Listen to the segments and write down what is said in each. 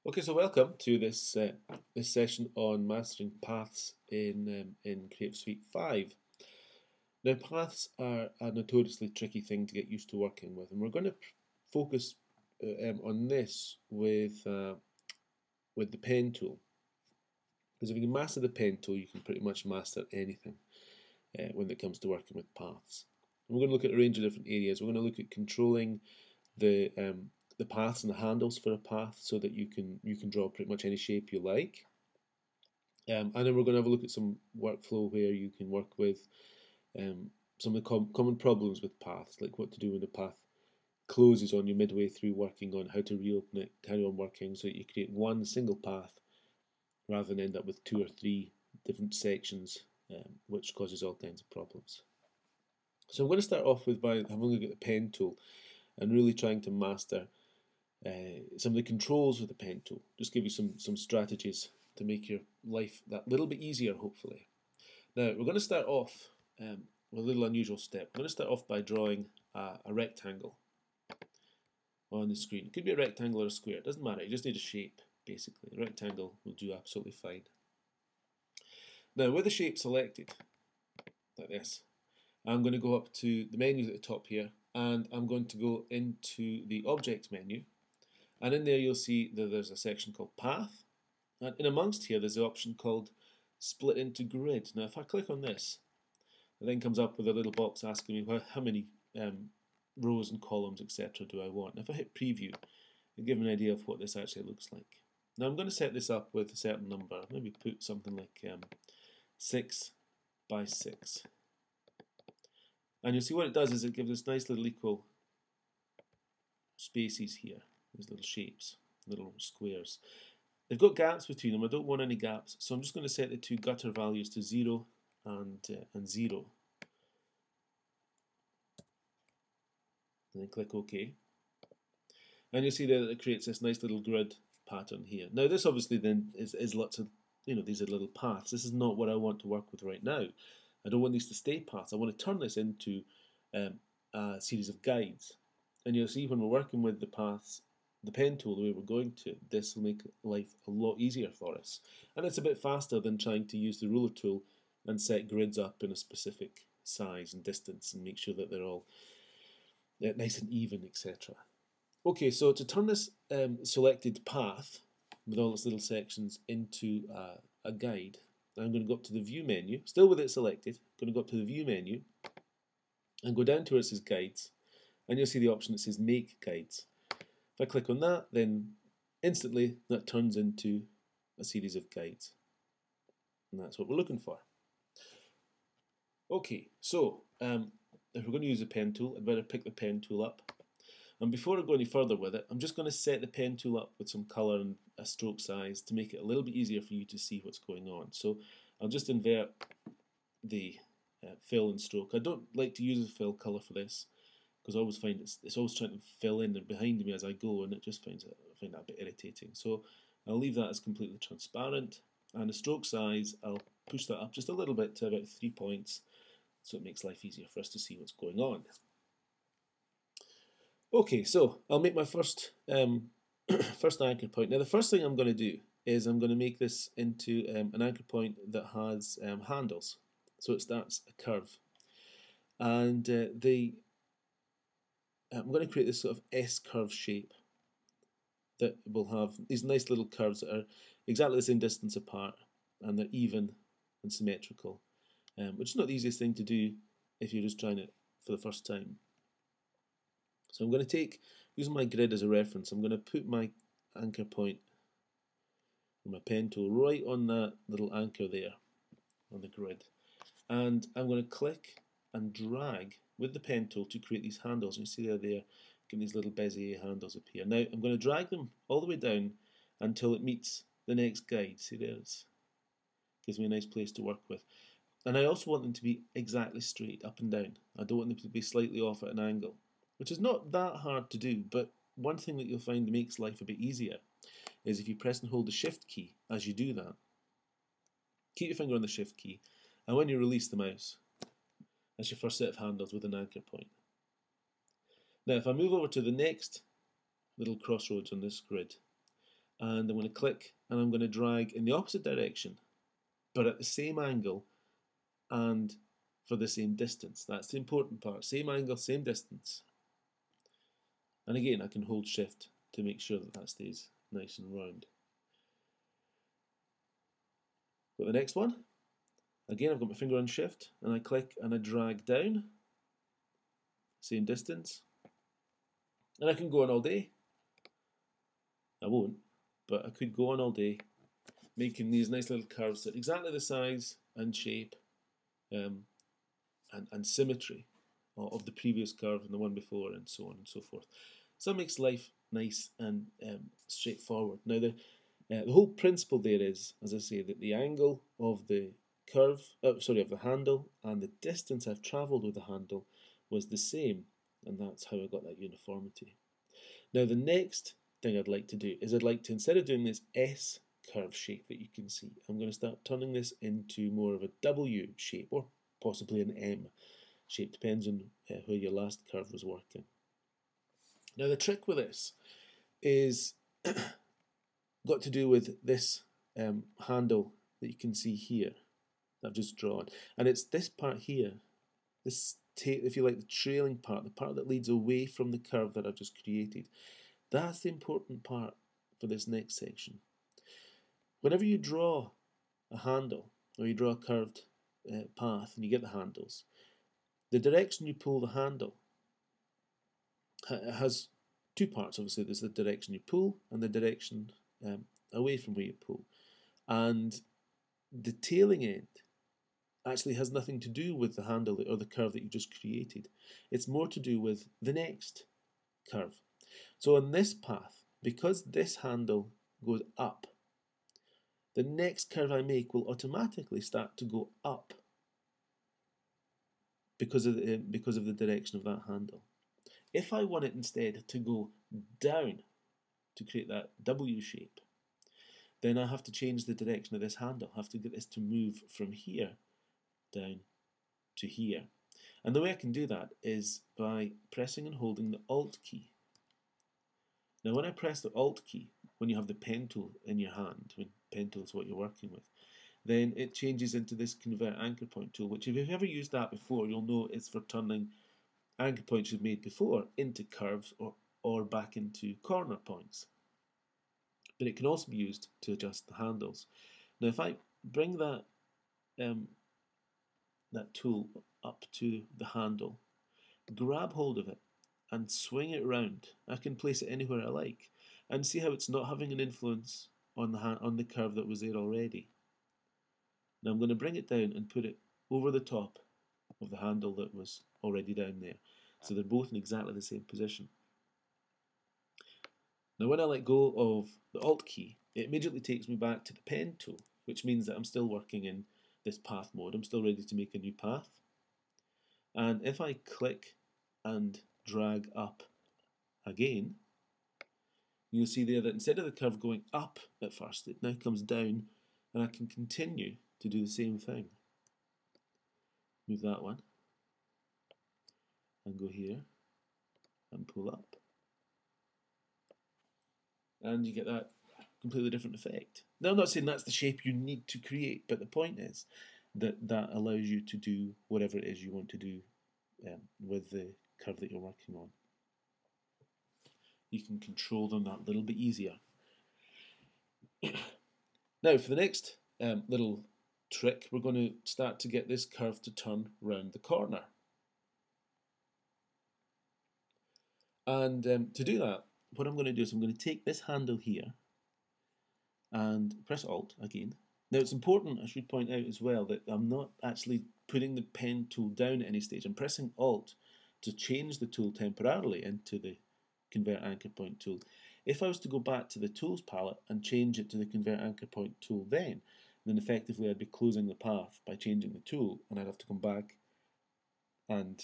Okay, so welcome to this session on mastering paths in Creative Suite 5. Now, paths are a notoriously tricky thing to get used to working with, and we're going to focus on this with the pen tool. Because if you can master the pen tool, you can pretty much master anything when it comes to working with paths. And we're going to look at a range of different areas. We're going to look at controlling the paths and the handles for a path so that you can draw pretty much any shape you like. And then we're going to have a look at some workflow where you can work with some of the common problems with paths, like what to do when the path closes on you midway through working on, how to reopen it, carry on working so that you create one single path rather than end up with 2 or 3 different sections, which causes all kinds of problems. So I'm going to start off with by having a look at the pen tool and really trying to master some of the controls with the pen tool. Just give you some strategies to make your life that little bit easier, hopefully. Now, we're going to start off with a little unusual step. We're going to start off by drawing a rectangle on the screen. It could be a rectangle or a square, it doesn't matter, you just need a shape, basically. A rectangle will do absolutely fine. Now, with the shape selected, like this, I'm going to go up to the menus at the top here, and I'm going to go into the Object menu, and in there you'll see that there's a section called Path, and in amongst here there's the option called Split into Grid. Now if I click on this, it then comes up with a little box asking me how many rows and columns, etc. do I want. And if I hit Preview, it'll give me an idea of what this actually looks like. Now I'm going to set this up with a certain number, maybe put something like 6 by 6. And you'll see what it does is it gives us nice little equal spaces here, these little shapes, little squares. They've got gaps between them. I don't want any gaps, so I'm just going to set the two gutter values to 0 and 0. And then click OK. And you'll see there that it creates this nice little grid pattern here. Now this obviously then is lots of, these are little paths. This is not what I want to work with right now. I don't want these to stay paths. I want to turn this into a series of guides. And you'll see when we're working with the paths, the pen tool, the way we're going to, this will make life a lot easier for us. And it's a bit faster than trying to use the ruler tool and set grids up in a specific size and distance and make sure that they're all nice and even, etc. Okay, so to turn this selected path with all its little sections into a guide, I'm going to go up to the View menu, still with it selected. I'm going to go up to the View menu and go down to where it says Guides, and you'll see the option that says Make Guides. If I click on that, then instantly that turns into a series of guides, and that's what we're looking for. Okay, so if we're going to use a pen tool, I'd better pick the pen tool up. And before I go any further with it, I'm just going to set the pen tool up with some colour and a stroke size to make it a little bit easier for you to see what's going on. So I'll just invert the fill and stroke. I don't like to use a fill colour for this because I always find it's always trying to fill in and behind me as I go, and it just I find that a bit irritating. So I'll leave that as completely transparent, and the stroke size, I'll push that up just a little bit to about 3 points so it makes life easier for us to see what's going on. Okay, so I'll make my first first anchor point. Now the first thing I'm going to do is I'm going to make this into an anchor point that has handles. So it starts a curve. And I'm going to create this sort of S-curve shape that will have these nice little curves that are exactly the same distance apart, and they're even and symmetrical, which is not the easiest thing to do if you're just trying it for the first time. So I'm going to take, using my grid as a reference, I'm going to put my anchor point with my pen tool right on that little anchor there on the grid. And I'm going to click and drag with the pen tool to create these handles. You see they're there, getting these little Bezier handles appear. Now I'm going to drag them all the way down until it meets the next guide. See there, it gives me a nice place to work with. And I also want them to be exactly straight, up and down. I don't want them to be slightly off at an angle, which is not that hard to do, but one thing that you'll find makes life a bit easier is if you press and hold the Shift key as you do that. Keep your finger on the Shift key, and when you release the mouse, that's your first set of handles with an anchor point. Now if I move over to the next little crossroads on this grid, and I'm going to click and I'm going to drag in the opposite direction, but at the same angle and for the same distance. That's the important part. Same angle, same distance. And again, I can hold shift to make sure that that stays nice and round. Got the next one. Again, I've got my finger on shift and I click and I drag down. Same distance. And I can go on all day. I won't, but I could go on all day making these nice little curves that are exactly the size and shape and symmetry of the previous curve and the one before, and so on and so forth. So that makes life nice and straightforward. Now the whole principle there is, as I say, that the angle of the curve, of the handle, and the distance I've travelled with the handle was the same, and that's how I got that uniformity. Now the next thing I'd like to do is I'd like to, instead of doing this S curve shape that you can see, I'm going to start turning this into more of a W shape, or possibly an M shape, depends on where your last curve was working. Now the trick with this is got to do with this handle that you can see here that I've just drawn, and it's this part here, this, if you like, the trailing part, the part that leads away from the curve that I've just created. That's the important part for this next section. Whenever you draw a handle or you draw a curved path and you get the handles, the direction you pull the handle has two parts. Obviously, there's the direction you pull and the direction away from where you pull. And the tailing end actually has nothing to do with the handle or the curve that you just created. It's more to do with the next curve. So on this path, because this handle goes up, the next curve I make will automatically start to go up because of the direction of that handle. If I want it instead to go down to create that W shape, then I have to change the direction of this handle. I have to get this to move from here down to here. And the way I can do that is by pressing and holding the Alt key. Now when I press the Alt key, when you have the pen tool in your hand, when pen tool is what you're working with, then it changes into this Convert Anchor Point tool, which if you've ever used that before, you'll know it's for turning anchor points you've made before into curves or back into corner points. But it can also be used to adjust the handles. Now if I bring that tool up to the handle, grab hold of it and swing it round, I can place it anywhere I like, and see how it's not having an influence on the curve that was there already. Now I'm going to bring it down and put it over the top of the handle that was already down there, so they're both in exactly the same position. Now when I let go of the Alt key, it immediately takes me back to the pen tool, which means that I'm still working in this path mode. I'm still ready to make a new path. And if I click and drag up again, you'll see there that instead of the curve going up at first, it now comes down, and I can continue to do the same thing. Move that one and go here and pull up, and you get that completely different effect. Now I'm not saying that's the shape you need to create, but the point is that that allows you to do whatever it is you want to do with the curve that you're working on. You can control them that little bit easier. Now for the next little trick, we're going to start to get this curve to turn round the corner. And to do that, what I'm going to do is I'm going to take this handle here and press Alt again. Now it's important, I should point out as well, that I'm not actually putting the pen tool down at any stage. I'm pressing Alt to change the tool temporarily into the Convert Anchor Point tool. If I was to go back to the Tools palette and change it to the Convert Anchor Point tool then effectively I'd be closing the path by changing the tool, and I'd have to come back and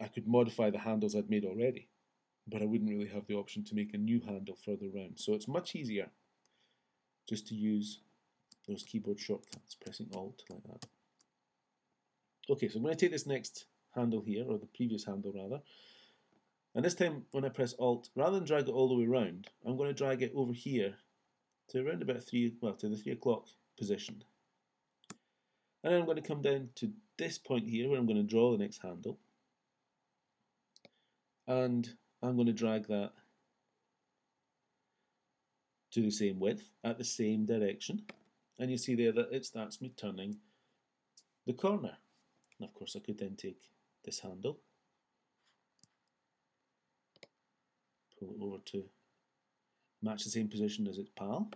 I could modify the handles I'd made already, but I wouldn't really have the option to make a new handle further round. So it's much easier just to use those keyboard shortcuts, pressing Alt like that. Okay, so I'm going to take this next handle here, or the previous handle rather, And this time when I press Alt, rather than drag it all the way around, I'm going to drag it over here to around about to the 3 o'clock position. And then I'm going to come down to this point here where I'm going to draw the next handle. And I'm going to drag that to the same width at the same direction. And you see there that it starts me turning the corner. And of course I could then take this handle, pull it over to match the same position as its pal,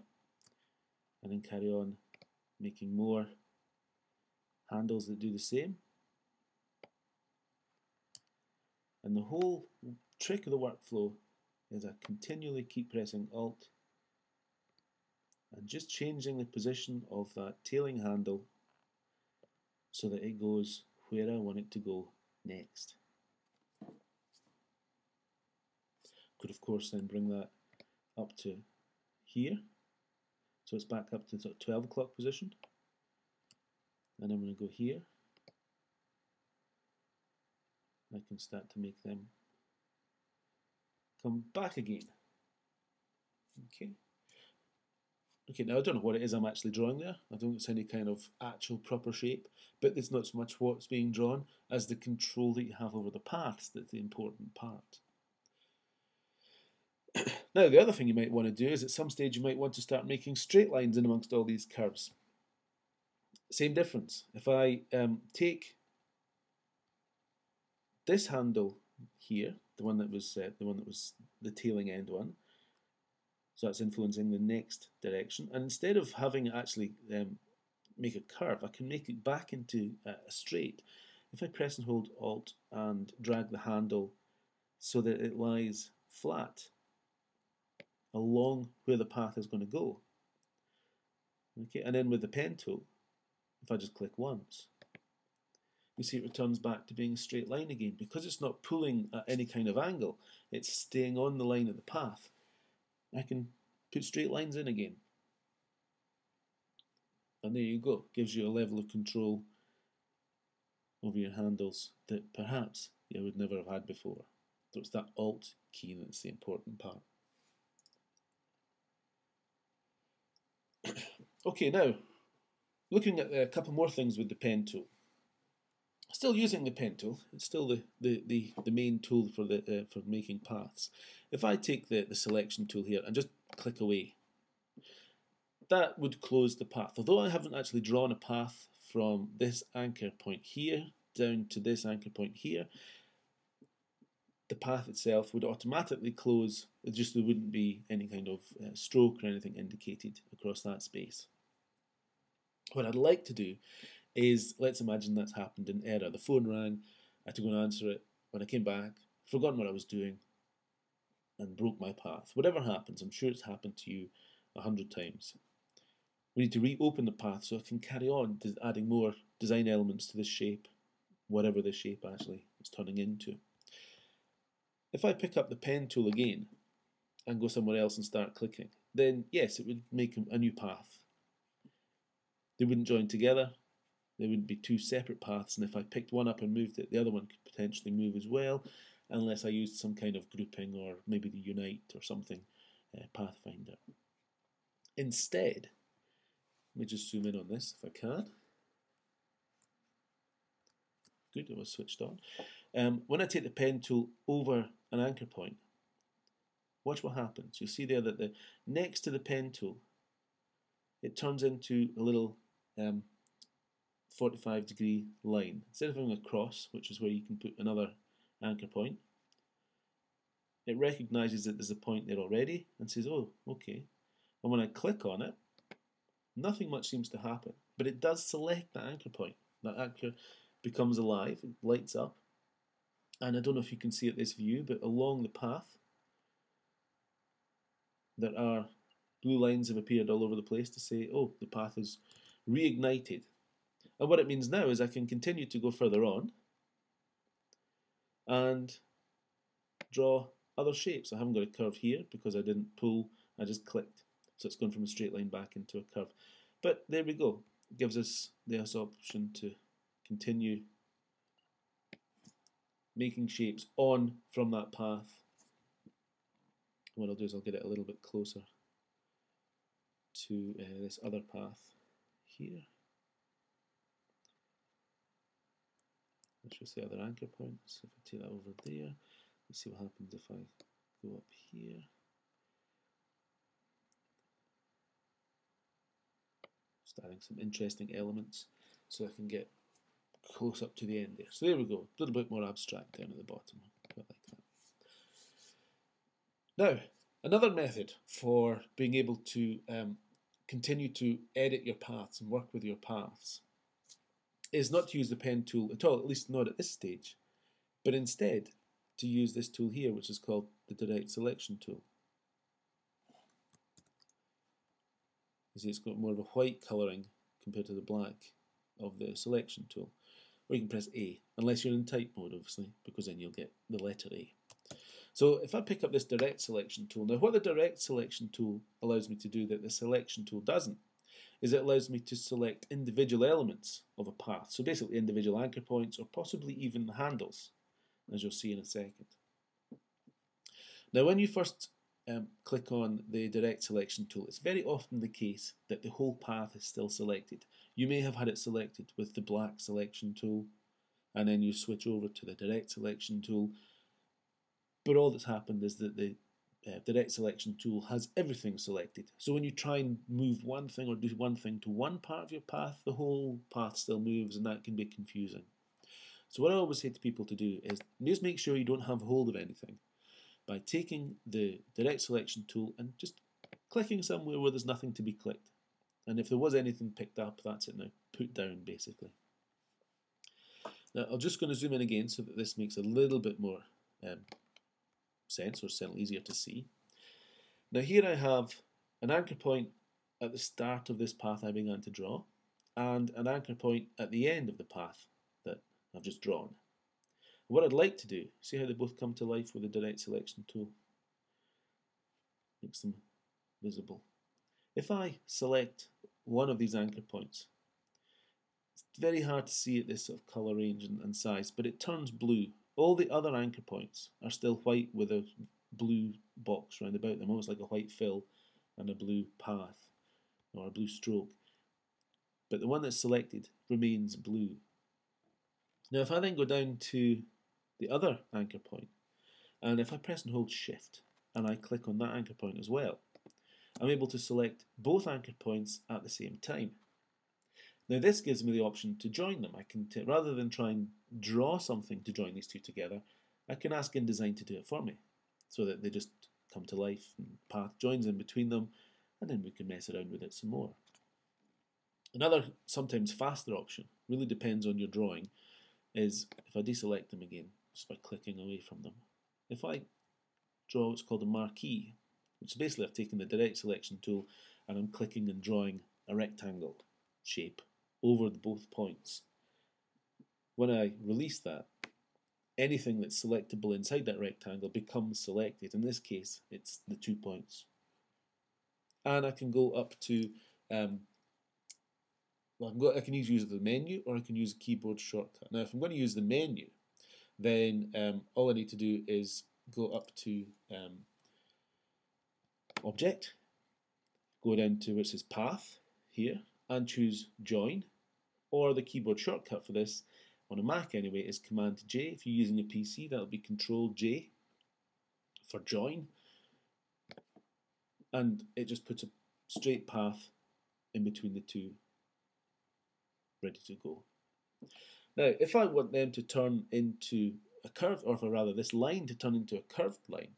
and then carry on making more handles that do the same. And the whole trick of the workflow is I continually keep pressing Alt and just changing the position of that tailing handle so that it goes where I want it to go next. Could of course then bring that up to here, so it's back up to the 12 o'clock position, and I'm going to go here. I can start to make them come back again. Okay, now I don't know what it is I'm actually drawing there. I don't think it's any kind of actual proper shape, but it's not so much what's being drawn as the control that you have over the paths that's the important part. Now, the other thing you might want to do is at some stage you might want to start making straight lines in amongst all these curves. Same difference. If I take this handle here, the one that was the tailing end one, so that's influencing the next direction, and instead of having it actually make a curve, I can make it back into a straight. If I press and hold Alt and drag the handle so that it lies flat along where the path is going to go. Okay, and then with the pen tool, if I just click once, you see it returns back to being a straight line again. Because it's not pulling at any kind of angle, it's staying on the line of the path. I can put straight lines in again. And there you go, gives you a level of control over your handles that perhaps you would never have had before. So it's that Alt key that's the important part. Okay, now looking at a couple more things with the pen tool. Still using the pen tool, it's still the main tool for making paths. If I take the selection tool here and just click away, that would close the path. Although I haven't actually drawn a path from this anchor point here down to this anchor point here, the path itself would automatically close. Just there wouldn't be any kind of stroke or anything indicated across that space. What I'd like to do is, let's imagine that's happened in error. The phone rang, I had to go and answer it. When I came back, forgotten what I was doing and broke my path. Whatever happens, I'm sure it's happened to you 100 times. We need to reopen the path so I can carry on adding more design elements to this shape, whatever this shape actually is turning into. If I pick up the pen tool again and go somewhere else and start clicking, then yes, it would make a new path. They wouldn't join together. There would be two separate paths, and if I picked one up and moved it, the other one could potentially move as well, unless I used some kind of grouping or maybe the Unite or something, Pathfinder. Instead, let me just zoom in on this if I can. Good, it was switched on. When I take the pen tool over an anchor point, watch what happens. You'll see there that next to the pen tool, it turns into a little 45-degree line. Instead of having a cross, which is where you can put another anchor point, it recognizes that there's a point there already and says, oh, okay. And when I click on it, nothing much seems to happen, but it does select that anchor point. That anchor becomes alive, it lights up, and I don't know if you can see at this view, but along the path there are blue lines have appeared all over the place to say, oh, the path is reignited. And what it means now is I can continue to go further on and draw other shapes. I haven't got a curve here because I didn't pull, I just clicked. So it's gone from a straight line back into a curve. But there we go. It gives us this option to continue making shapes on from that path. What I'll do is I'll get it a little bit closer to this other path here. Let's just the other anchor points. If I take that over there, let's see what happens if I go up here. Just adding some interesting elements so I can get close up to the end there. So there we go, a little bit more abstract down at the bottom. Quite like that. Now, another method for being able to continue to edit your paths and work with your paths is not to use the pen tool at all, at least not at this stage, but instead to use this tool here, which is called the Direct Selection tool. You see it's got more of a white colouring compared to the black of the selection tool. Or you can press A, unless you're in type mode obviously, because then you'll get the letter A. So if I pick up this Direct Selection tool, now what the Direct Selection tool allows me to do that the Selection tool doesn't, is it allows me to select individual elements of a path. So basically individual anchor points or possibly even handles, as you'll see in a second. Now when you first click on the Direct Selection tool, it's very often the case that the whole path is still selected. You may have had it selected with the black selection tool, and then you switch over to the Direct Selection tool, but all that's happened is that the Direct Selection tool has everything selected. So when you try and move one thing or do one thing to one part of your path, the whole path still moves, and that can be confusing. So what I always say to people to do is just make sure you don't have hold of anything by taking the Direct Selection tool and just clicking somewhere where there's nothing to be clicked. And if there was anything picked up, that's it now, put down basically. Now I'm just going to zoom in again so that this makes a little bit more sense, or certainly easier to see. Now here I have an anchor point at the start of this path I began to draw, and an anchor point at the end of the path that I've just drawn. What I'd like to do, see how they both come to life with the Direct Selection tool? Makes them visible. If I select one of these anchor points, it's very hard to see at this sort of colour range and size, but it turns blue. All the other anchor points are still white with a blue box round about them, almost like a white fill and a blue path or a blue stroke. But the one that's selected remains blue. Now if I then go down to the other anchor point, and if I press and hold Shift and I click on that anchor point as well, I'm able to select both anchor points at the same time. Now this gives me the option to join them. I can, rather than try and draw something to join these two together, I can ask InDesign to do it for me, so that they just come to life and path joins in between them, and then we can mess around with it some more. Another sometimes faster option, really depends on your drawing, is if I deselect them again, just by clicking away from them. If I draw what's called a marquee, which basically I've taken the Direct Selection tool and I'm clicking and drawing a rectangle shape over both points. When I release that, anything that's selectable inside that rectangle becomes selected. In this case, it's the 2 points. And I can go up to, I can use the menu, or I can use a keyboard shortcut. Now, if I'm going to use the menu, then all I need to do is go up to Object, go down to where it says Path here, and choose Join, or the keyboard shortcut for this, on a Mac anyway, is Command J. If you're using a PC, that'll be Control J for Join, and it just puts a straight path in between the two, ready to go. Now, if I want them to turn into a curve, or rather this line to turn into a curved line,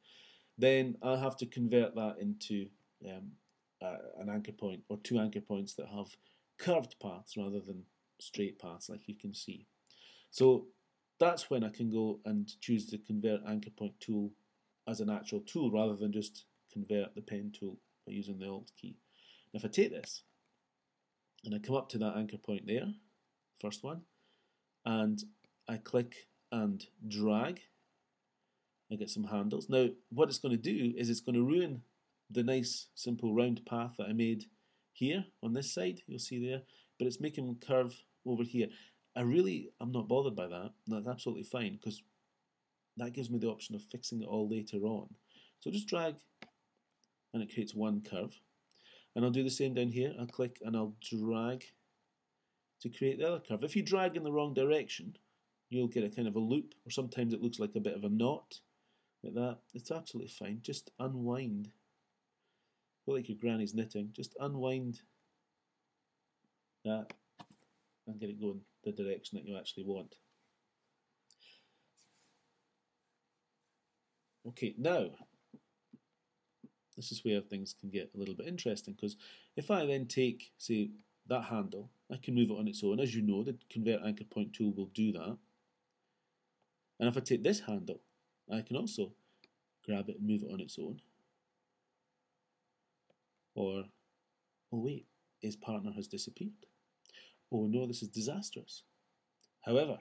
then I have to convert that into an anchor point, or two anchor points that have curved paths rather than straight paths, like you can see. So that's when I can go and choose the Convert Anchor Point tool as an actual tool, rather than just convert the pen tool by using the Alt key. Now if I take this and I come up to that anchor point there, first one, and I click and drag, I get some handles. Now what it's going to do is it's going to ruin the nice simple round path that I made here on this side, you'll see there, but it's making them curve over here. I'm not bothered by that. That's absolutely fine, because that gives me the option of fixing it all later on. So just drag and it creates one curve. And I'll do the same down here. I'll click and I'll drag to create the other curve. If you drag in the wrong direction, you'll get a kind of a loop, or sometimes it looks like a bit of a knot, like that. It's absolutely fine. Just unwind. Like your granny's knitting, just unwind that and get it going the direction that you actually want. Okay, now this is where things can get a little bit interesting, because if I then take, say, that handle, I can move it on its own. As you know, the Convert Anchor Point tool will do that. And if I take this handle, I can also grab it and move it on its own. Or, oh wait, his partner has disappeared. Oh no, this is disastrous. However,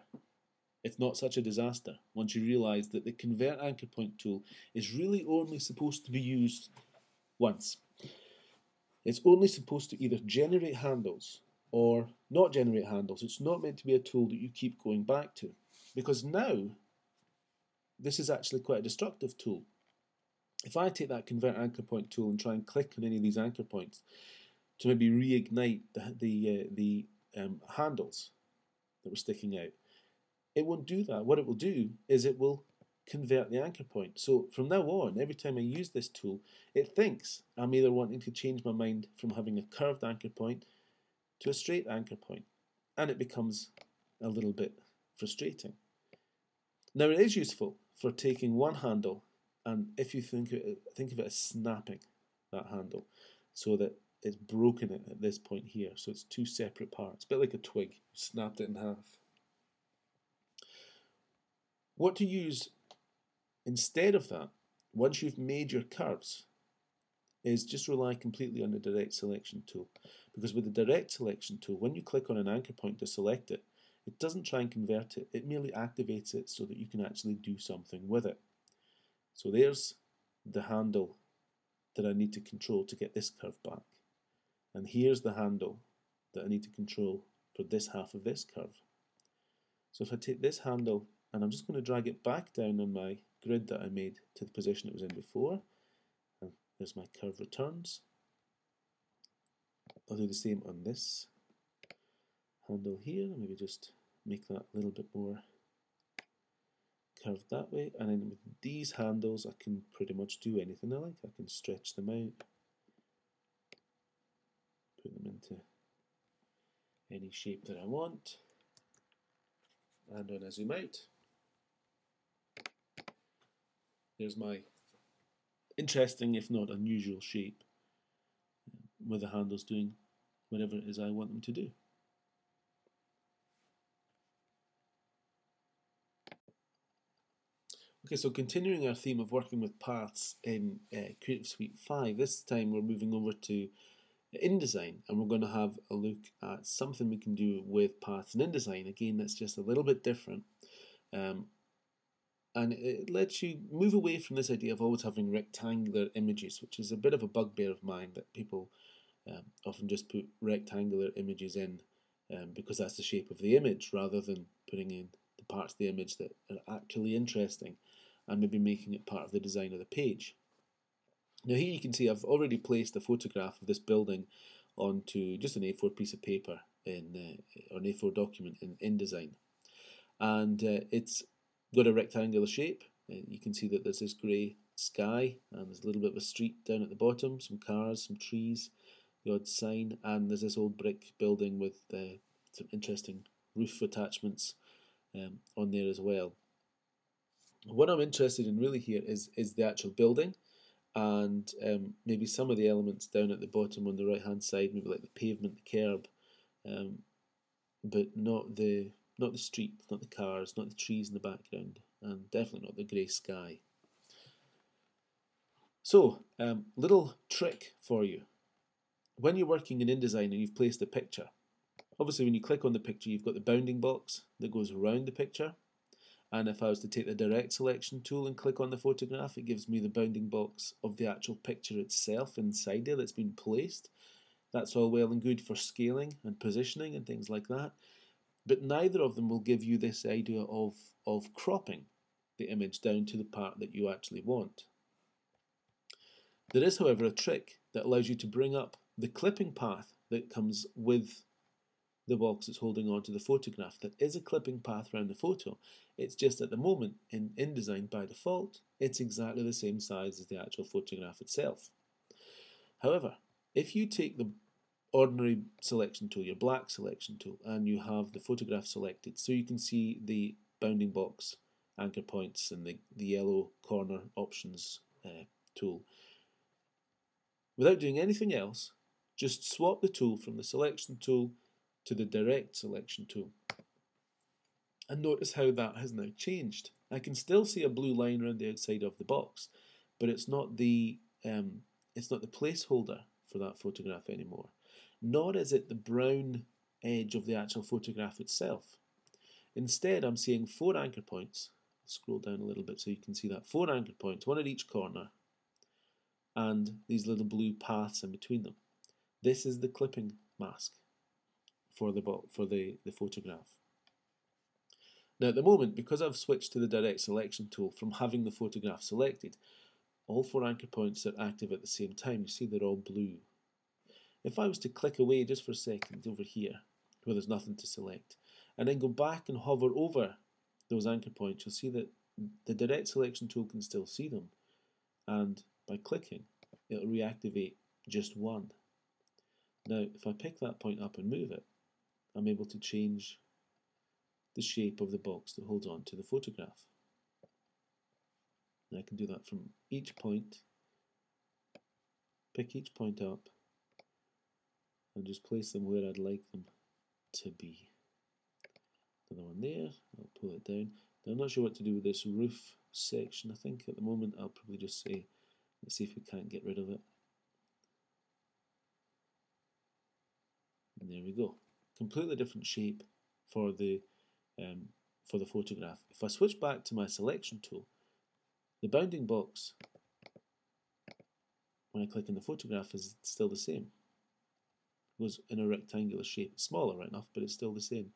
it's not such a disaster once you realise that the Convert Anchor Point tool is really only supposed to be used once. It's only supposed to either generate handles or not generate handles. It's not meant to be a tool that you keep going back to, because now this is actually quite a destructive tool. If I take that Convert Anchor Point tool and try and click on any of these anchor points to maybe reignite the handles that were sticking out, it won't do that. What it will do is it will convert the anchor point. So from now on, every time I use this tool, it thinks I'm either wanting to change my mind from having a curved anchor point to a straight anchor point, and it becomes a little bit frustrating. Now it is useful for taking one handle, and if you think of it as snapping that handle so that it's broken it at this point here, so it's two separate parts, a bit like a twig, snapped it in half. What to use instead of that, once you've made your curves, is just rely completely on the direct selection tool. Because with the direct selection tool, when you click on an anchor point to select it, it doesn't try and convert it, it merely activates it so that you can actually do something with it. So there's the handle that I need to control to get this curve back. And here's the handle that I need to control for this half of this curve. So if I take this handle and I'm just going to drag it back down on my grid that I made to the position it was in before, and there's my curve returns. I'll do the same on this handle here, maybe just make that a little bit more curved that way, and then with these handles I can pretty much do anything I like. I can stretch them out, put them into any shape that I want, and when I zoom out, there's my interesting, if not unusual, shape with the handles doing whatever it is I want them to do. Okay, so continuing our theme of working with paths in Creative Suite 5, this time we're moving over to InDesign, and we're going to have a look at something we can do with paths in InDesign. Again, that's just a little bit different, and it lets you move away from this idea of always having rectangular images, which is a bit of a bugbear of mine, that people often just put rectangular images in because that's the shape of the image, rather than putting in the parts of the image that are actually interesting and maybe making it part of the design of the page. Now here you can see I've already placed a photograph of this building onto just an A4 piece of paper or an A4 document in InDesign, and it's got a rectangular shape. You can see that there's this grey sky, and there's a little bit of a street down at the bottom, some cars, some trees, the odd sign, and there's this old brick building with some interesting roof attachments on there as well. What I'm interested in really here is the actual building, and maybe some of the elements down at the bottom on the right hand side, maybe like the pavement, the curb, but not the street, not the cars, not the trees in the background, and definitely not the grey sky. So, little trick for you. When you're working in InDesign and you've placed a picture, obviously when you click on the picture you've got the bounding box that goes around the picture, and if I was to take the direct selection tool and click on the photograph, it gives me the bounding box of the actual picture itself inside there that's been placed. That's all well and good for scaling and positioning and things like that, but neither of them will give you this idea of cropping. the image down to the part that you actually want. There is, however, a trick that allows you to bring up the clipping path that comes with the box that's holding on to the photograph. There is a clipping path around the photo. It's just at the moment in InDesign by default, it's exactly the same size as the actual photograph itself. However, if you take the ordinary selection tool, your black selection tool, and you have the photograph selected, so you can see the bounding box anchor points and the yellow corner options tool. Without doing anything else, just swap the tool from the selection tool to the direct selection tool. And notice how that has now changed. I can still see a blue line around the outside of the box, but it's not the placeholder for that photograph anymore. Nor is it the brown edge of the actual photograph itself. Instead, I'm seeing 4 anchor points. I'll scroll down a little bit so you can see that. 4 anchor points, one at each corner, and these little blue paths in between them. This is the clipping mask for the photograph. Now at the moment, because I've switched to the direct selection tool from having the photograph selected, all 4 anchor points are active at the same time. You see they're all blue. If I was to click away just for a second over here, where there's nothing to select, and then go back and hover over those anchor points, you'll see that the direct selection tool can still see them, and by clicking it'll reactivate just one. Now if I pick that point up and move it, I'm able to change the shape of the box that holds on to the photograph. And I can do that from each point, pick each point up and just place them where I'd like them to be. Another one there, I'll pull it down. Now I'm not sure what to do with this roof section. I think at the moment I'll probably just say, let's see if we can't get rid of it. And there we go. Completely different shape for the photograph. If I switch back to my selection tool, the bounding box, when I click on the photograph, is still the same. It goes in a rectangular shape. It's smaller right enough, but it's still the same.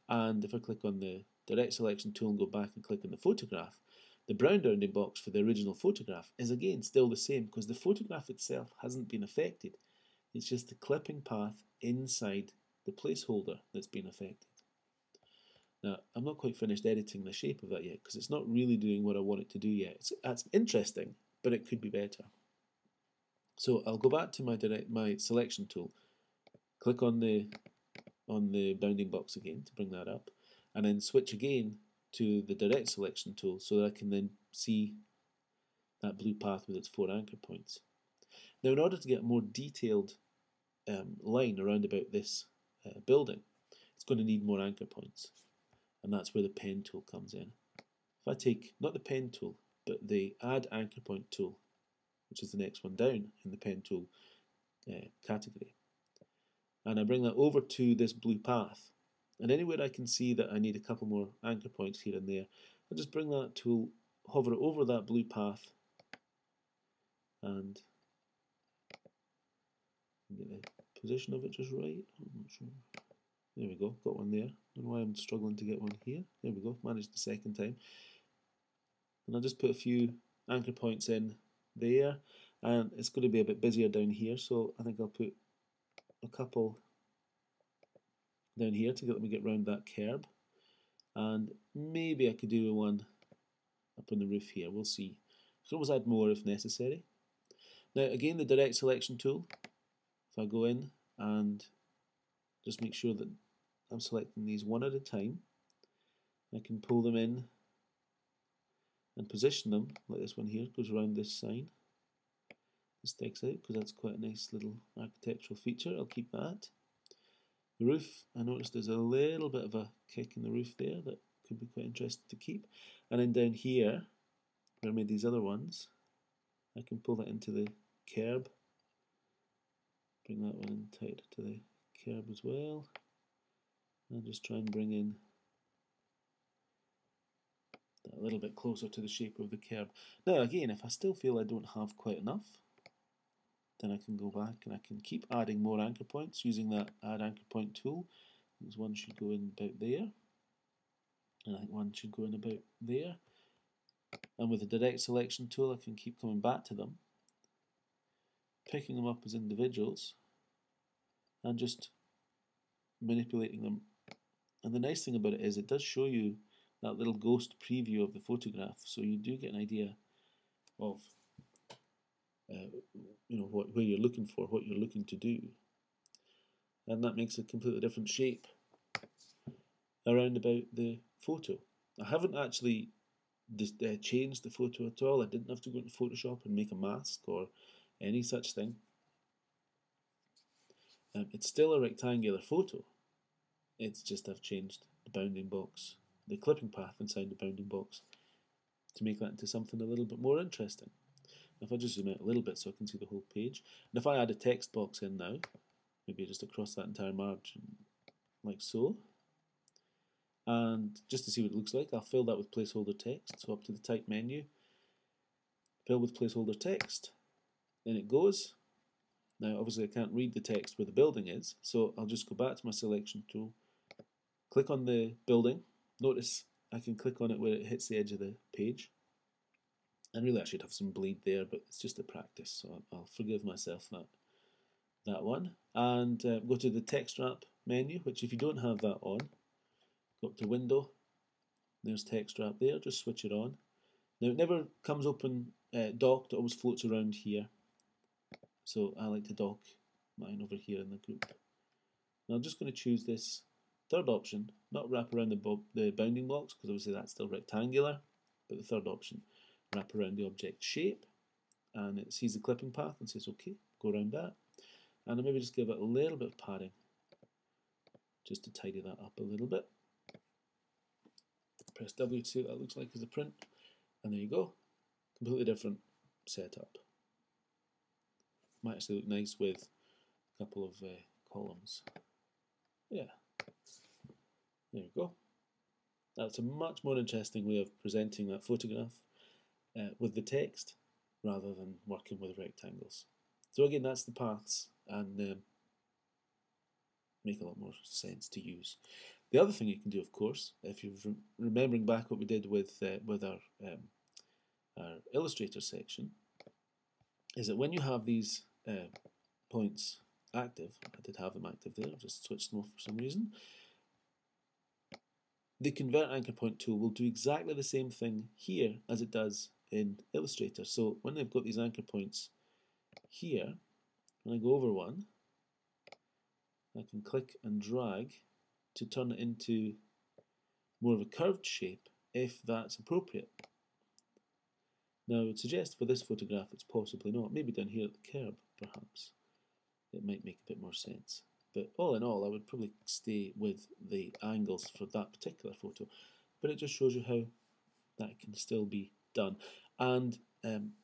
And if I click on the direct selection tool and go back and click on the photograph, the brown bounding box for the original photograph is again still the same because the photograph itself hasn't been affected. It's just the clipping path inside the placeholder that's been affected. Now, I'm not quite finished editing the shape of that yet because it's not really doing what I want it to do yet. It's interesting, but it could be better. So I'll go back to my selection tool, click on the bounding box again to bring that up, and then switch again to the direct selection tool so that I can then see that blue path with its 4 anchor points. Now, in order to get a more detailed line around about this building, it's going to need more anchor points, and that's where the pen tool comes in. If I take, not the pen tool, but the add anchor point tool, which is the next one down in the pen tool category, and I bring that over to this blue path, and anywhere I can see that I need a couple more anchor points here and there, I'll just bring that tool, hover it over that blue path, and get the position of it just right. I'm not sure. There we go, got one there. I don't know why I'm struggling to get one here. There we go, managed the second time. And I'll just put a few anchor points in there, and it's going to be a bit busier down here, so I think I'll put a couple down here to let me get round that curb, and maybe I could do one up on the roof here. We'll see. I can always add more if necessary. Now again, the direct selection tool, if I go in and just make sure that I'm selecting these one at a time, I can pull them in and position them like this one here, goes around this sign. It sticks out because that's quite a nice little architectural feature. I'll keep that. The roof, I noticed there's a little bit of a kick in the roof there that could be quite interesting to keep. And then down here, where I made these other ones, I can pull that into the curb, bring that one in tight to the curb as well, and just try and bring in that a little bit closer to the shape of the curb. Now again, if I still feel I don't have quite enough, then I can go back and I can keep adding more anchor points using that add anchor point tool. There's one should go in about there, and I think one should go in about there. And with the direct selection tool, I can keep coming back to them, picking them up as individuals, and just manipulating them. And the nice thing about it is it does show you that little ghost preview of the photograph, so you do get an idea of where you're looking for, what you're looking to do, and that makes a completely different shape around about the photo. I haven't actually changed the photo at all. I didn't have to go into Photoshop and make a mask or any such thing. It's still a rectangular photo. It's just I've changed the bounding box, the clipping path inside the bounding box, to make that into something a little bit more interesting. If I just zoom out a little bit so I can see the whole page, and if I add a text box in now, maybe just across that entire margin, like so, and just to see what it looks like, I'll fill that with placeholder text. So up to the type menu, fill with placeholder text, then it goes. Now obviously I can't read the text where the building is, so I'll just go back to my selection tool, click on the building. Notice I can click on it where it hits the edge of the page. And really I should have some bleed there, but it's just a practice, so I'll forgive myself that one. And go to the text wrap menu, which if you don't have that on, go up to window, there's text wrap there, just switch it on. Now it never comes open docked, it always floats around here. So I like to dock mine over here in the group. Now I'm just going to choose this third option, not wrap around the bounding blocks, because obviously that's still rectangular, but the third option, wrap around the object shape, and it sees the clipping path and says okay, go around that, and I'll maybe just give it a little bit of padding just to tidy that up a little bit. Press W to see what that looks like as a print, and there you go, completely different setup. Might actually look nice with a couple of columns. Yeah, there you go. That's a much more interesting way of presenting that photograph with the text rather than working with rectangles. So again, that's the paths, and make a lot more sense to use. The other thing you can do, of course, if you're remembering back what we did with our Illustrator section, is that when you have these points active, I did have them active there, I've just switched them off for some reason, the Convert Anchor Point tool will do exactly the same thing here as it does in Illustrator. So when they've got these anchor points here, when I go over one, I can click and drag to turn it into more of a curved shape if that's appropriate. Now I would suggest for this photograph it's possibly not. Maybe down here at the curb, perhaps. It might make a bit more sense. But all in all, I would probably stay with the angles for that particular photo. But it just shows you how that can still be done. And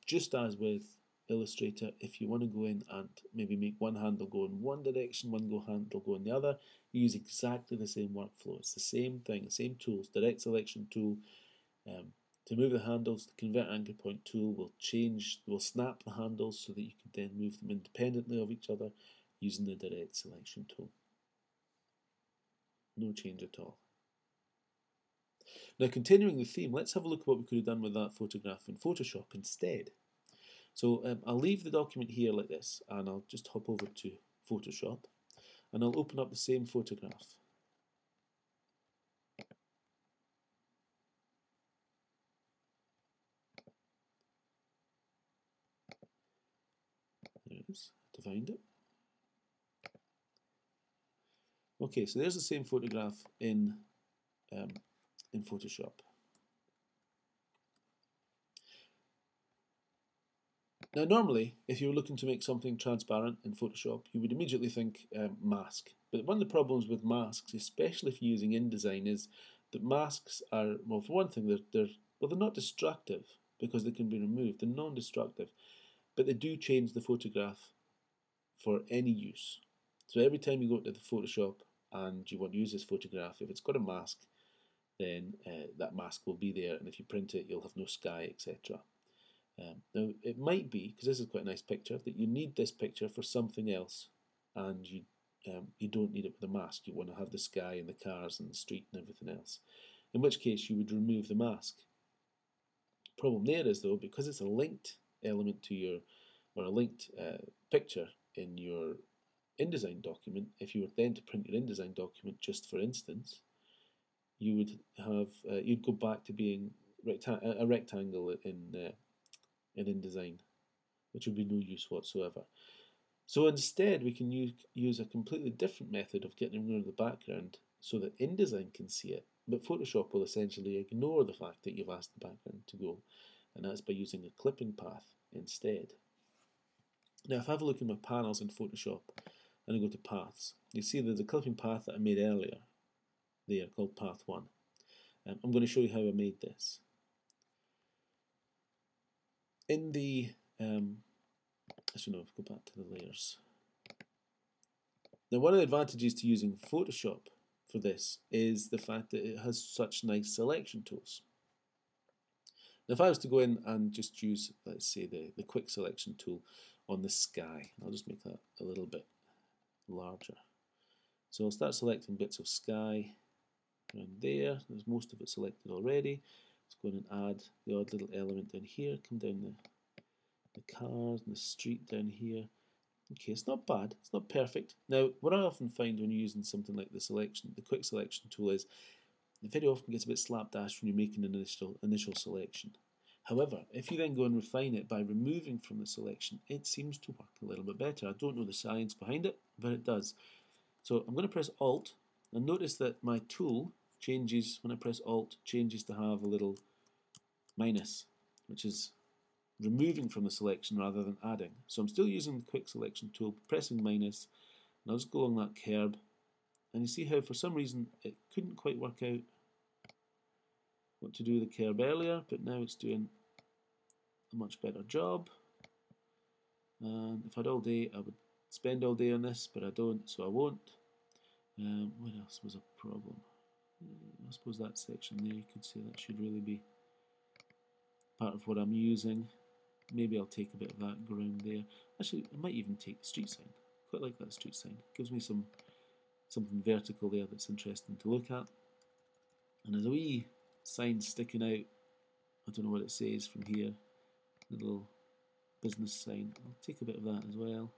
just as with Illustrator, if you want to go in and maybe make one handle go in one direction, handle go in the other, you use exactly the same workflow. It's the same thing, the same tools. Direct selection tool. To move the handles, the Convert Anchor Point tool will snap the handles so that you can then move them independently of each other using the Direct Selection tool. No change at all. Now continuing the theme, let's have a look at what we could have done with that photograph in Photoshop instead. So I'll leave the document here like this, and I'll just hop over to Photoshop, and I'll open up the same photograph. There it is, to find it. Okay, so there's the same photograph in Photoshop. Now normally, if you were looking to make something transparent in Photoshop, you would immediately think mask. But one of the problems with masks, especially if you're using InDesign, is that masks are, well, for one thing, they're not destructive because they can be removed. They're non-destructive, but they do change the photograph for any use. So every time you go to the Photoshop and you want to use this photograph, if it's got a mask, then that mask will be there, and if you print it, you'll have no sky, etc. Now, it might be, because this is quite a nice picture, that you need this picture for something else, and you don't need it with a mask. You want to have the sky and the cars and the street and everything else, in which case you would remove the mask. Problem there is though, because it's a linked element to your, or a linked picture in your InDesign document, if you were then to print your InDesign document, just for instance, you would have you'd go back to being a rectangle in InDesign, which would be no use whatsoever. So instead, we can use a completely different method of getting rid of the background so that InDesign can see it, but Photoshop will essentially ignore the fact that you've asked the background to go, and that's by using a clipping path instead. Now, if I have a look at my panels in Photoshop and I go to paths, you see there's a clipping path that I made earlier there called path 1. I'm going to show you how I made this. In the actually no, go back to the layers. Now, one of the advantages to using Photoshop for this is the fact that it has such nice selection tools. Now, if I was to go in and just use, let's say, the quick selection tool on the sky, I'll just make that a little bit larger. So I'll start selecting bits of sky around there. There's most of it selected already. Let's go in and add the odd little element down here. Come down the cars and the street down here. Okay, it's not bad. It's not perfect. Now, what I often find when you're using something like the quick selection tool is it very often gets a bit slapdash when you're making an initial selection. However, if you then go and refine it by removing from the selection, it seems to work a little bit better. I don't know the science behind it, but it does. So I'm going to press Alt, and notice that my tool changes, when I press Alt, changes to have a little minus, which is removing from the selection rather than adding. So I'm still using the quick selection tool, pressing minus, and I'll just go along that curb, and you see how for some reason it couldn't quite work out what to do with the curb earlier, but now it's doing a much better job. And if I had all day, I would spend all day on this, but I don't, so I won't. What else was a problem? I suppose that section there, you could say that should really be part of what I'm using. Maybe I'll take a bit of that ground there. Actually, I might even take the street sign. Quite like that street sign. Gives me something vertical there that's interesting to look at. And there's a wee sign sticking out. I don't know what it says from here. Little business sign. I'll take a bit of that as well.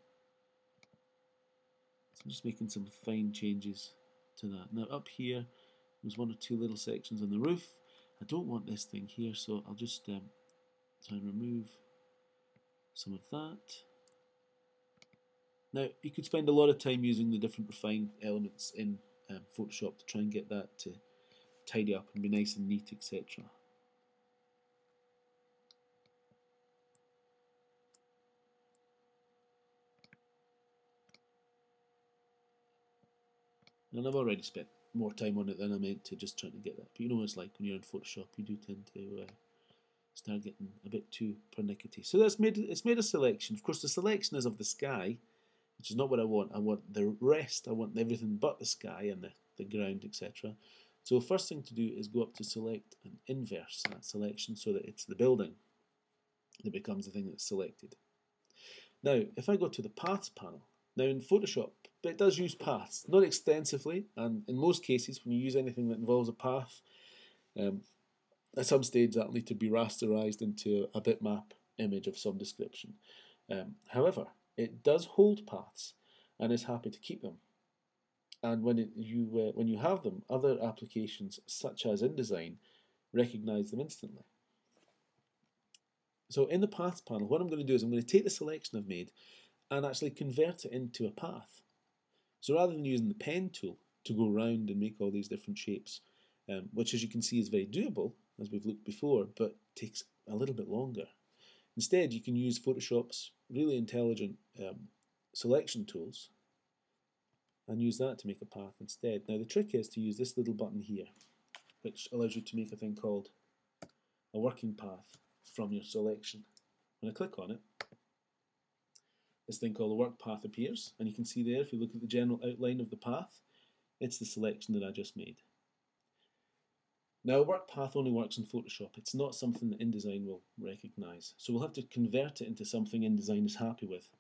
So I'm just making some fine changes to that. Now up here, there's one or two little sections on the roof. I don't want this thing here, so I'll just try and remove some of that. Now, you could spend a lot of time using the different refine elements in Photoshop to try and get that to tidy up and be nice and neat, etc. And I've already spent more time on it than I meant to, just trying to get that. But you know what it's like when you're in Photoshop, you do tend to start getting a bit too pernickety. So it's made a selection. Of course, the selection is of the sky, which is not what I want. I want the rest. I want everything but the sky and the ground, etc. So the first thing to do is go up to select and inverse that selection so that it's the building that becomes the thing that's selected. Now, if I go to the Paths panel, now in Photoshop, but it does use paths, not extensively, and in most cases when you use anything that involves a path, at some stage that will need to be rasterized into a bitmap image of some description. However, it does hold paths and is happy to keep them. And when you have them, other applications such as InDesign recognize them instantly. So in the Paths panel, what I'm going to do is I'm going to take the selection I've made and actually convert it into a path. So rather than using the pen tool to go around and make all these different shapes, which as you can see is very doable, as we've looked before, but takes a little bit longer. Instead, you can use Photoshop's really intelligent selection tools and use that to make a path instead. Now the trick is to use this little button here, which allows you to make a thing called a working path from your selection. When I click on it, this thing called a work path appears, and you can see there, if you look at the general outline of the path, it's the selection that I just made. Now, a work path only works in Photoshop. It's not something that InDesign will recognize. So we'll have to convert it into something InDesign is happy with.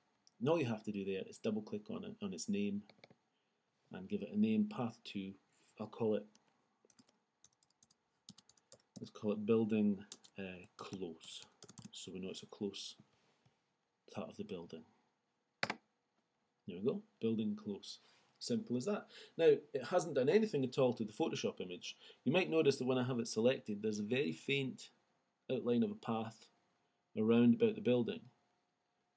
And all you have to do there is double click on it, on its name, and give it a name, path 2. Let's call it building close, so we know it's a close cut of the building. There we go, building close. Simple as that. Now, it hasn't done anything at all to the Photoshop image. You might notice that when I have it selected, there's a very faint outline of a path around about the building,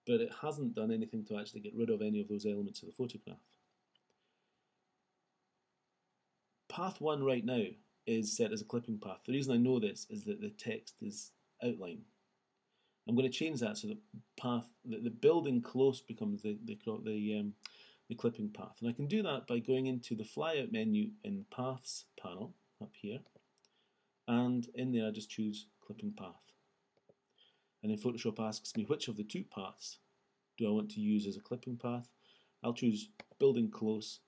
but it hasn't done anything to actually get rid of any of those elements of the photograph. Path 1 right now is set as a clipping path. The reason I know this is that the text is outline. I'm going to change that so that the building close becomes the clipping path. And I can do that by going into the flyout menu in the Paths panel up here, and in there I just choose clipping path. And then Photoshop asks me which of the two paths do I want to use as a clipping path. I'll choose building close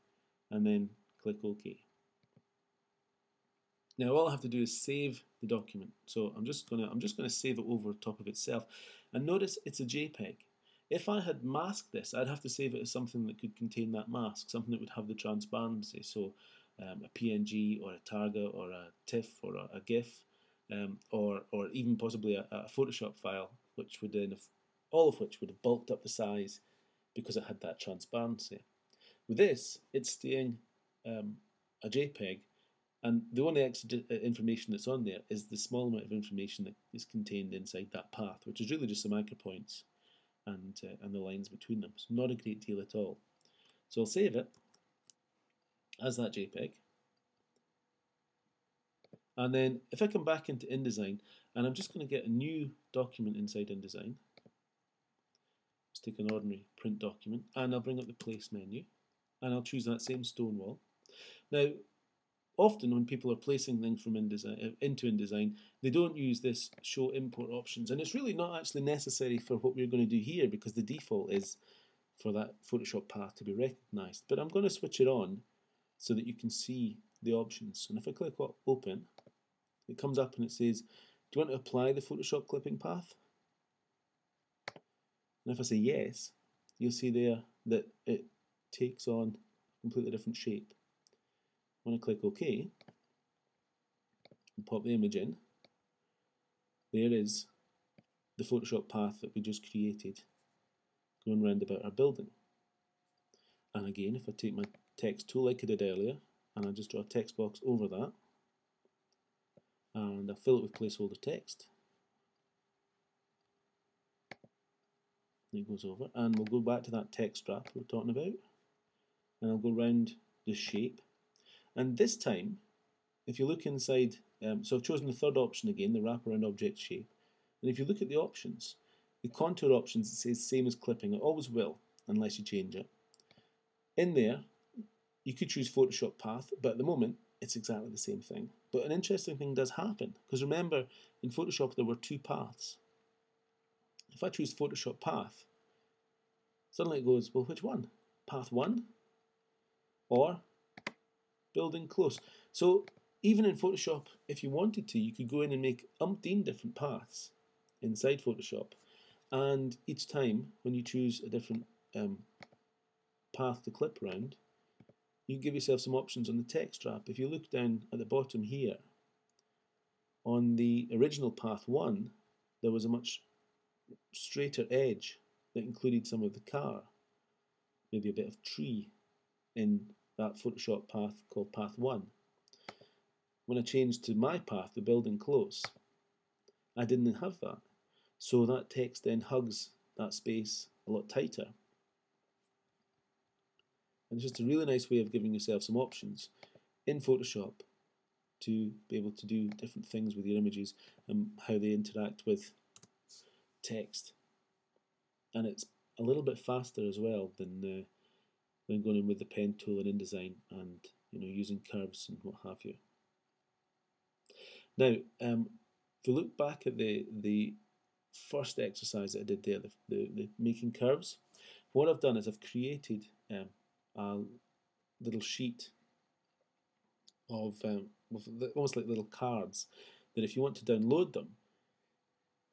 and then click OK. Now all I have to do is save the document. So I'm just gonna save it over top of itself. And notice it's a JPEG. If I had masked this, I'd have to save it as something that could contain that mask, something that would have the transparency. So a PNG or a Targa or a TIFF or a GIF, or even possibly a Photoshop file, which would then all of which would have bulked up the size because it had that transparency. With this, it's staying a JPEG. And the only extra information that's on there is the small amount of information that is contained inside that path, which is really just some anchor points and the lines between them. So not a great deal at all. So I'll save it as that JPEG. And then if I come back into InDesign, and I'm just going to get a new document inside InDesign. Let's take an ordinary print document, and I'll bring up the Place menu, and I'll choose that same stone wall. Now, often when people are placing things from InDesign into InDesign, they don't use this show import options, and it's really not actually necessary for what we're going to do here because the default is for that Photoshop path to be recognized. But I'm going to switch it on so that you can see the options. And if I click open, it comes up and it says, do you want to apply the Photoshop clipping path? And if I say yes, you'll see there that it takes on a completely different shape. When I click OK and pop the image in, there is the Photoshop path that we just created going round about our building. And again, if I take my text tool like I did earlier, and I just draw a text box over that, and I'll fill it with placeholder text. It goes over, and we'll go back to that text strap we were talking about, and I'll go round the shape. And this time, if you look inside, so I've chosen the third option again, the wraparound object shape. And if you look at the options, the contour options, it says same as clipping. It always will, unless you change it. In there, you could choose Photoshop path, but at the moment, it's exactly the same thing. But an interesting thing does happen, because remember, in Photoshop there were two paths. If I choose Photoshop path, suddenly it goes, well, which one? Path 1 or building close? So even in Photoshop, if you wanted to, you could go in and make umpteen different paths inside Photoshop. And each time, when you choose a different path to clip around, you give yourself some options on the text strap. If you look down at the bottom here, on the original path 1, there was a much straighter edge that included some of the car, maybe a bit of tree in that Photoshop path called path 1. When I changed to my path, the building close, I didn't have that. So that text then hugs that space a lot tighter. And it's just a really nice way of giving yourself some options in Photoshop to be able to do different things with your images and how they interact with text. And it's a little bit faster as well than going in with the pen tool in InDesign and using curves and what have you. Now, if you look back at the first exercise that I did there, the making curves, what I've done is I've created a little sheet of almost like little cards that if you want to download them,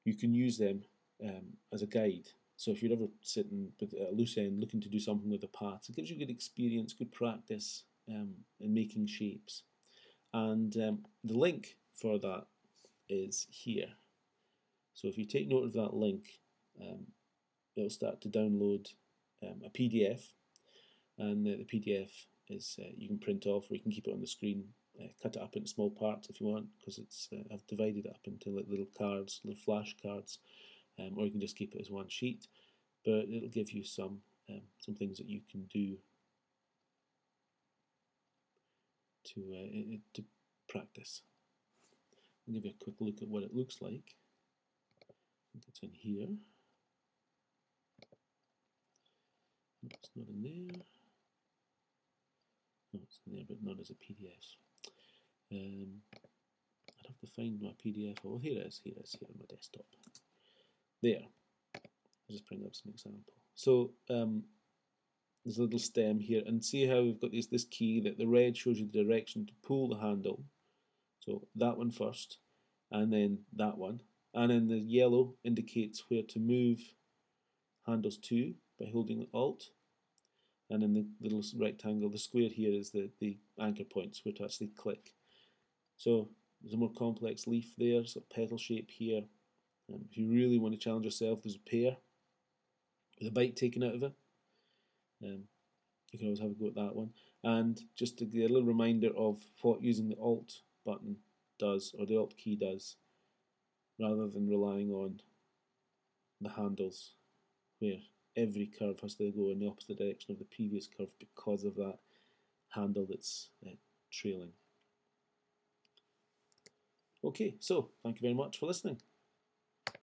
you can use them as a guide. So if you're ever sitting with a loose end looking to do something with the paths, it gives you good experience, good practice in making shapes. And the link for that is here. So if you take note of that link, it'll start to download a PDF, and the PDF is you can print off, or you can keep it on the screen, cut it up into small parts if you want, because it's I've divided it up into like little cards, little flash cards, or you can just keep it as one sheet. But it'll give you some things that you can do to practice. I'll give you a quick look at what it looks like. I think it's in here. No, it's not in there. No, it's in there, but not as a PDF. I'd have to find my PDF. Oh, here it is. Here it is. Here on my desktop. There. I'll just bring up some example. So there's a little stem here, and see how we've got this key that the red shows you the direction to pull the handle. So that one first, and then that one, and then the yellow indicates where to move handles to by holding Alt, and then the little rectangle, the square here, is the anchor points where to actually click. So there's a more complex leaf there, so petal shape here. If you really want to challenge yourself, there's a pear with a bite taken out of it. You can always have a go at that one. And just to get a little reminder of what using the Alt button does, or the Alt key does, rather than relying on the handles, where every curve has to go in the opposite direction of the previous curve because of that handle that's trailing. Okay, so thank you very much for listening.